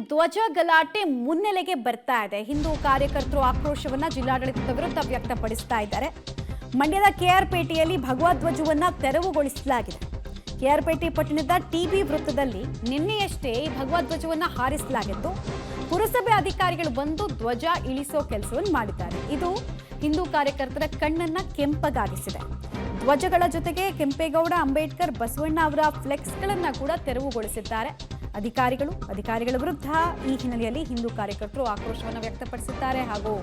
ಧ್ವಜ ಗಲಾಟೆ ಮುನ್ನೆಲೆಗೆ ಬರ್ತಾ ಇದೆ. ಹಿಂದೂ ಕಾರ್ಯಕರ್ತರು ಆಕ್ರೋಶವನ್ನ ಜಿಲ್ಲಾಡಳಿತದ ವಿರುದ್ಧ ವ್ಯಕ್ತಪಡಿಸ್ತಾ ಇದ್ದಾರೆ. ಮಂಡ್ಯದ ಕೆಆರ್ಪೇಟೆಯಲ್ಲಿ ಭಗವಧ್ವಜವನ್ನ ತೆರವುಗೊಳಿಸಲಾಗಿದೆ. ಕೆಆರ್ಪೇಟೆ ಪಟ್ಟಣದ ಟಿಬಿ ವೃತ್ತದಲ್ಲಿ ನಿನ್ನೆಯಷ್ಟೇ ಈ ಭಗವಧ್ವಜವನ್ನ ಹಾರಿಸಲಾಗಿತ್ತು. ಪುರಸಭೆ ಅಧಿಕಾರಿಗಳು ಬಂದು ಧ್ವಜ ಇಳಿಸೋ ಕೆಲಸವನ್ನು ಮಾಡಿದ್ದಾರೆ. ಇದು ಹಿಂದೂ ಕಾರ್ಯಕರ್ತರ ಕಣ್ಣನ್ನ ಕೆಂಪಗಾಗಿಸಿದೆ. ಧ್ವಜಗಳ ಜೊತೆಗೆ ಕೆಂಪೇಗೌಡ, ಅಂಬೇಡ್ಕರ್, ಬಸವಣ್ಣ ಅವರ ಫ್ಲೆಕ್ಸ್ಗಳನ್ನ ಕೂಡ ತೆರವುಗೊಳಿಸಿದ್ದಾರೆ ಅಧಿಕಾರಿಗಳ ವಿರುದ್ಧ. ಈ ಹಿನ್ನೆಲೆಯಲ್ಲಿ ಹಿಂದೂ ಕಾರ್ಯಕರ್ತರು ಆಕ್ರೋಶವನ್ನು ವ್ಯಕ್ತಪಡಿಸಿದ್ದಾರೆ ಹಾಗೂ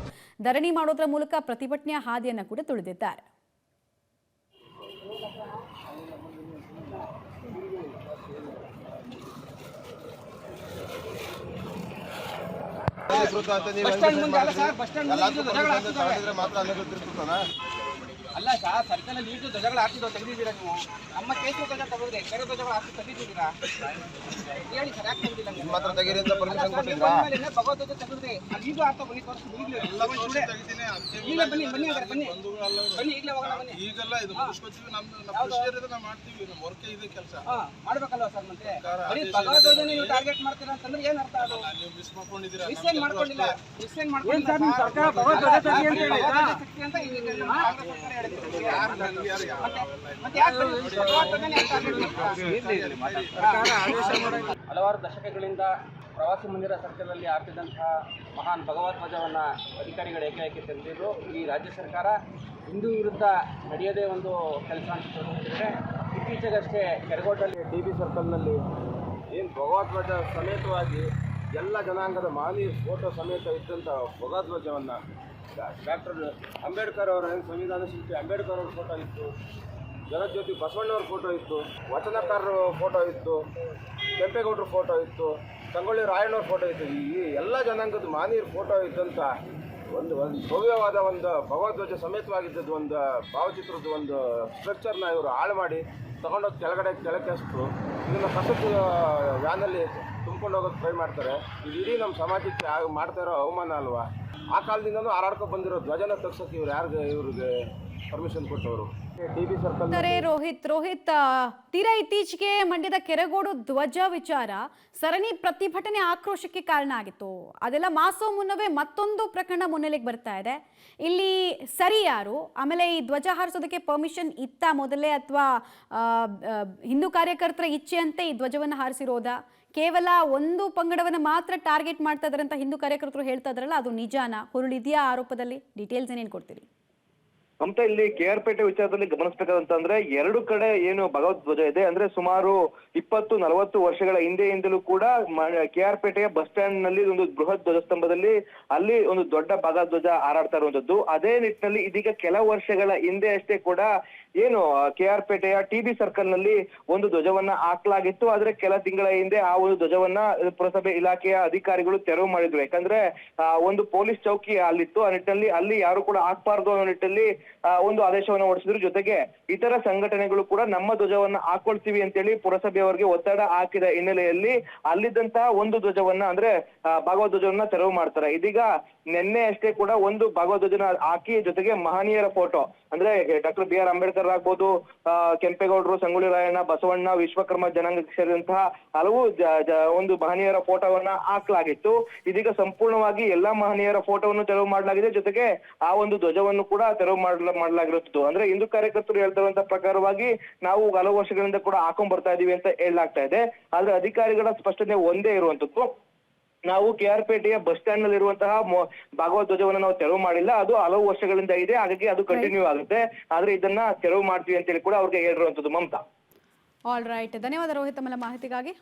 ಧರಣಿ ಮಾಡೋದ್ರ ಮೂಲಕ ಪ್ರತಿಭಟನೆಯ ಹಾದಿಯನ್ನು ಕೂಡ ತುಳಿದಿದ್ದಾರೆ. ಅಲ್ಲ ಸರ್, ಸರ್ಕಲ್ ಅಲ್ಲಿ ಈಟು ಧ್ವಜಗಳು ಹಾಕಿದ್ದು ತೆಗೆದಿದ್ದೀರಾ ನೀವು? ನಮ್ಮ ಕೇಸು ಧ್ವಜ ತಗೊಂಡ್ರೆ ಬೇರೆ ಧ್ವಜಗಳು ಹಾಕಿ ತೆಗೆದಿದ್ದೀರಾ? ಹೇಳಿ ಸರ್, ಯಾಕೆ ತೆಗೆದಿಲ್ಲ? ನಿಮ್ಮ ಹತ್ರ ತೆಗೀರಿ ಅಂತ ಪರ್ಮಿಷನ್ ಕೊಟ್ಟಿದ್ರಾ? ಭಗವಧ್ವಜ ತೆಗೆದ್ರೆ ಈಗಲೂ ಹಾಕೋ ಬನ್ನಿ, ತೋರಿಸಿ ಈಗಲೇ ಬನ್ನಿ ಈಗಲೇ ಹೋಗೋಣ ಬನ್ನಿ. ಈಗೆಲ್ಲ ಇದು ಮುಗಿಸ್ಕೊತೀವಿ, ನಮ್ಮ ಪ್ರೊಸೀಜರ್ ಇದೆ, ನಾವು ಮಾಡ್ತೀವಿ, ನಮ್ಮ ವರ್ಕ್ ಇದೆ, ಕೆಲಸ ಮಾಡ್ಬೇಕಲ್ಲ ಸರ್. ಮತ್ತೆ ಭಗವಧ್ವಜ ನೀವು ಟಾರ್ಗೆಟ್ ಮಾಡ್ತೀರಾ ಅಂತಂದ್ರೆ ಏನ್ ಅರ್ಥ? ಅದು ನೀವು ಮಿಸ್ ಮಾಡ್ಕೊಂಡಿದ್ದೀರಾ? ಮಿಸ್ ಏನ್ ಮಾಡ್ಕೊಂಡಿಲ್ಲ ಸರ್ಕಾರ ಭಗವಧ್ವಜ ತೆಗಿ ಅಂತ ಹೇಳಿದ್ರಾ ಅಂತ ಹಲವಾರು ದಶಕಗಳಿಂದ ಪ್ರವಾಸಿ ಮಂದಿರ ಸರ್ಕಲ್ನಲ್ಲಿ ಹಾಕಿದಂತಹ ಮಹಾನ್ ಭಗವಧ್ವಜವನ್ನು ಅಧಿಕಾರಿಗಳು ಏಕಾಏಕಿ ತೆಗೆದಿದ್ದು ಈ ರಾಜ್ಯ ಸರ್ಕಾರ ಹಿಂದೂ ವಿರುದ್ಧ ನಡೆಯದೇ ಒಂದು ಕೆಲಸ ಅಂತ ತೋರಿಸಿದರೆ, ಇತ್ತೀಚೆಗಷ್ಟೇ ಕೆರಗೋಟಲ್ಲಿ ಟಿಬಿ ಸರ್ಕಲ್ನಲ್ಲಿ ಏನು ಭಗವಧ್ವಜ ಸಮೇತವಾಗಿ ಎಲ್ಲ ಜನಾಂಗದ ಮಾನವೀಯ ಫೋಟೋ ಸಮೇತ ಇದ್ದಂಥ ಭಗವಧ್ವಜವನ್ನು ಡಾಕ್ಟರ್ ಅಂಬೇಡ್ಕರ್ ಅವರ ಸಂವಿಧಾನ ಶಿಲ್ಪಿ ಅಂಬೇಡ್ಕರ್ ಅವ್ರ ಫೋಟೋ ಇತ್ತು, ಜಗಜ್ಯೋತಿ ಬಸವಣ್ಣವ್ರ ಫೋಟೋ ಇತ್ತು, ವಚನಕಾರರ ಫೋಟೋ ಇತ್ತು, ಕೆಂಪೇಗೌಡರ ಫೋಟೋ ಇತ್ತು, ಸಂಗೊಳ್ಳಿ ರಾಯಣ್ಣವ್ರ ಫೋಟೋ ಇತ್ತು. ಈ ಎಲ್ಲ ಜನಾಂಗದ ಮಾನವೀಯರ ಫೋಟೋ ಇದ್ದಂಥ ಒಂದು ಭವ್ಯವಾದ ಒಂದು ಭಗವಧ್ವಜ ಸಮೇತವಾಗಿದ್ದದ್ದು ಒಂದು ಭಾವಚಿತ್ರದ ಒಂದು ಸ್ಟ್ರಕ್ಚರ್ನ ಇವರು ಹಾಳು ಮಾಡಿ ತಗೊಂಡೋಗಿ ಕೆಳಕ್ಕೆ ಹಸ್ತು ಇದನ್ನು ಕಸದ ವ್ಯಾನಲ್ಲಿ ತುಂಬ್ಕೊಂಡು ಹೋಗೋದು ಟ್ರೈ ಮಾಡ್ತಾರೆ. ಇದು ಇಡೀ ನಮ್ಮ ಸಮಾಜಕ್ಕೆ ಮಾಡ್ತಾ ಇರೋ ಅವಮಾನ ಅಲ್ವಾ? ಆ ಕಾಲದಿಂದನೂ ಹಾರಾಡ್ಕೊಂಡು ಬಂದಿರೋ ಧ್ವಜನ ತಗ್ಸೋಕೆ ಇವ್ರಿಗೆ ಪರ್ಮಿಷನ್ ಕೊಟ್ಟವರು ಟಿಬಿ ಸರ್ಕಲ್. ರೋಹಿತ್, ತೀರಾ ಇತ್ತೀಚೆಗೆ ಮಂಡ್ಯದ ಕೆರಗೋಡು ಧ್ವಜ ವಿಚಾರ ಸರಣಿ ಪ್ರತಿಭಟನೆ ಆಕ್ರೋಶಕ್ಕೆ ಕಾರಣ ಆಗಿತ್ತು. ಅದೆಲ್ಲ ಮಾಸೋ ಮುನ್ನವೇ ಮತ್ತೊಂದು ಪ್ರಕರಣ ಮುನ್ನೆಲೆಗೆ ಬರ್ತಾ ಇದೆ. ಇಲ್ಲಿ ಸರಿ ಯಾರು? ಆಮೇಲೆ ಈ ಧ್ವಜ ಹಾರಿಸೋದಕ್ಕೆ ಪರ್ಮಿಷನ್ ಇತ್ತ ಮೊದಲೇ, ಅಥವಾ ಹಿಂದೂ ಕಾರ್ಯಕರ್ತರ ಇಚ್ಛೆಯಂತೆ ಈ ಧ್ವಜವನ್ನು ಹಾರಿಸಿರೋದಾ? ಕೇವಲ ಒಂದು ಪಂಗಡವನ್ನು ಮಾತ್ರ ಟಾರ್ಗೆಟ್ ಮಾಡ್ತಾ ಇದಾರೆ ಅಂತ ಹಿಂದೂ ಕಾರ್ಯಕರ್ತರು ಹೇಳ್ತಾ ಇದಾರಲ್ಲ, ಅದು ನಿಜಾನಾ? ಹುರುಳಿದೆಯಾ ಆರೋಪದಲ್ಲಿ? ಡೀಟೇಲ್ಸ್ ಏನೇನು ಕೊಡ್ತೀರಿ? ಮಮತಾ, ಇಲ್ಲಿ ಕೆಆರ್ಪೇಟೆ ವಿಚಾರದಲ್ಲಿ ಗಮನಿಸಬೇಕಾದಂತಂದ್ರೆ ಎರಡು ಕಡೆ ಏನು ಭಗವಧ್ವಜ ಇದೆ ಅಂದ್ರೆ ಸುಮಾರು 20-40 ವರ್ಷಗಳ ಹಿಂದೆಯಿಂದಲೂ ಕೂಡ ಕೆಆರ್ಪೇಟೆಯ ಬಸ್ ಸ್ಟ್ಯಾಂಡ್ ನಲ್ಲಿ ಒಂದು ಬೃಹತ್ ಧ್ವಜಸ್ತಂಭದಲ್ಲಿ ಅಲ್ಲಿ ಒಂದು ದೊಡ್ಡ ಭಗವಧ್ವಜ ಹಾರಾಡ್ತಾ ಇರುವಂತದ್ದು. ಅದೇ ನಿಟ್ಟಿನಲ್ಲಿ ಇದೀಗ ಕೆಲ ವರ್ಷಗಳ ಹಿಂದೆ ಅಷ್ಟೇ ಕೂಡ ಏನು ಕೆಆರ್ಪೇಟೆಯ ಟಿಬಿ ಸರ್ಕಲ್ ನಲ್ಲಿ ಒಂದು ಧ್ವಜವನ್ನ ಹಾಕ್ಲಾಗಿತ್ತು. ಆದ್ರೆ ಕೆಲ ತಿಂಗಳ ಹಿಂದೆ ಆ ಒಂದು ಧ್ವಜವನ್ನ ಪುರಸಭೆ ಇಲಾಖೆಯ ಅಧಿಕಾರಿಗಳು ತೆರವು ಮಾಡಿದ್ರು. ಯಾಕಂದ್ರೆ ಒಂದು ಪೊಲೀಸ್ ಚೌಕಿ ಅಲ್ಲಿತ್ತು. ಆ ನಿಟ್ಟಿನಲ್ಲಿ ಅಲ್ಲಿ ಯಾರು ಕೂಡ ಹಾಕ್ಬಾರ್ದು ಅನ್ನೋ ನಿಟ್ಟಿನಲ್ಲಿ ಒಂದು ಆದೇಶವನ್ನು ಹೊರಡಿಸಿದ್ರು. ಜೊತೆಗೆ ಇತರ ಸಂಘಟನೆಗಳು ಕೂಡ ನಮ್ಮ ಧ್ವಜವನ್ನ ಹಾಕೊಳ್ತೀವಿ ಅಂತೇಳಿ ಪುರಸಭೆಯವರಿಗೆ ಒತ್ತಡ ಹಾಕಿದ ಹಿನ್ನೆಲೆಯಲ್ಲಿ ಅಲ್ಲಿದ್ದಂತಹ ಒಂದು ಧ್ವಜವನ್ನ ಅಂದ್ರೆ ಭಗವಧ್ವಜವನ್ನ ತೆರವು ಮಾಡ್ತಾರೆ. ಇದೀಗ ನಿನ್ನೆ ಅಷ್ಟೇ ಕೂಡ ಒಂದು ಭಗವಧ್ವಜನ ಹಾಕಿ ಜೊತೆಗೆ ಮಹನೀಯರ ಫೋಟೋ ಅಂದ್ರೆ ಡಾಕ್ಟರ್ ಬಿ ಆರ್ ಅಂಬೇಡ್ಕರ್ ಆಗ್ಬೋದು, ಕೆಂಪೇಗೌಡರು, ಸಂಗೊಳ್ಳಿ ರಾಯಣ್ಣ, ಬಸವಣ್ಣ, ವಿಶ್ವಕರ್ಮ ಜನಾಂಗಕ್ಕೆ ಸೇರಿದಂತಹ ಹಲವು ಒಂದು ಮಹನೀಯರ ಫೋಟೋವನ್ನ ಹಾಕ್ಲಾಗಿತ್ತು. ಇದೀಗ ಸಂಪೂರ್ಣವಾಗಿ ಎಲ್ಲಾ ಮಹನೀಯರ ಫೋಟೋವನ್ನು ತೆರವು ಮಾಡಲಾಗಿದೆ. ಜೊತೆಗೆ ಆ ಒಂದು ಧ್ವಜವನ್ನು ಕೂಡ ತೆರವು ಮಾಡಲಾಗಿರುತ್ತದೆ. ಅಂದ್ರೆ ಹಿಂದೂ ಕಾರ್ಯಕರ್ತರು ಹೇಳ್ತಿರುವಂತಹ ಪ್ರಕಾರವಾಗಿ ನಾವು ಹಲವು ವರ್ಷಗಳಿಂದ ಕೂಡ ಹಾಕೊಂಡ್ ಬರ್ತಾ ಇದೀವಿ ಅಂತ ಹೇಳಲಾಗ್ತಾ ಇದೆ. ಆದ್ರೆ ಅಧಿಕಾರಿಗಳ ಸ್ಪಷ್ಟನೆ ಒಂದೇ ಇರುವಂತದ್ದು, ನಾವು ಕೆಆರ್ಪೇಟೆಯ ಬಸ್ ಸ್ಟ್ಯಾಂಡ್ ನಲ್ಲಿ ಇರುವಂತಹ ಭಗವಧ್ವಜವನ್ನು ನಾವು ತೆರವು ಮಾಡಿಲ್ಲ, ಅದು ಹಲವು ವರ್ಷಗಳಿಂದ ಇದೆ, ಹಾಗಾಗಿ ಅದು ಕಂಟಿನ್ಯೂ ಆಗುತ್ತೆ. ಆದ್ರೆ ಇದನ್ನ ತೆರವು ಮಾಡ್ತೀವಿ ಅಂತೇಳಿ ಕೂಡ ಅವ್ರಿಗೆ ಹೇಳಿರುವಂತದ್ದು. ಮಮತಾ, ಆಲ್ ರೈಟ್, ಧನ್ಯವಾದ ರೋಹಿತ್ ತಮ್ಮ ಮಾಹಿತಿಗಾಗಿ.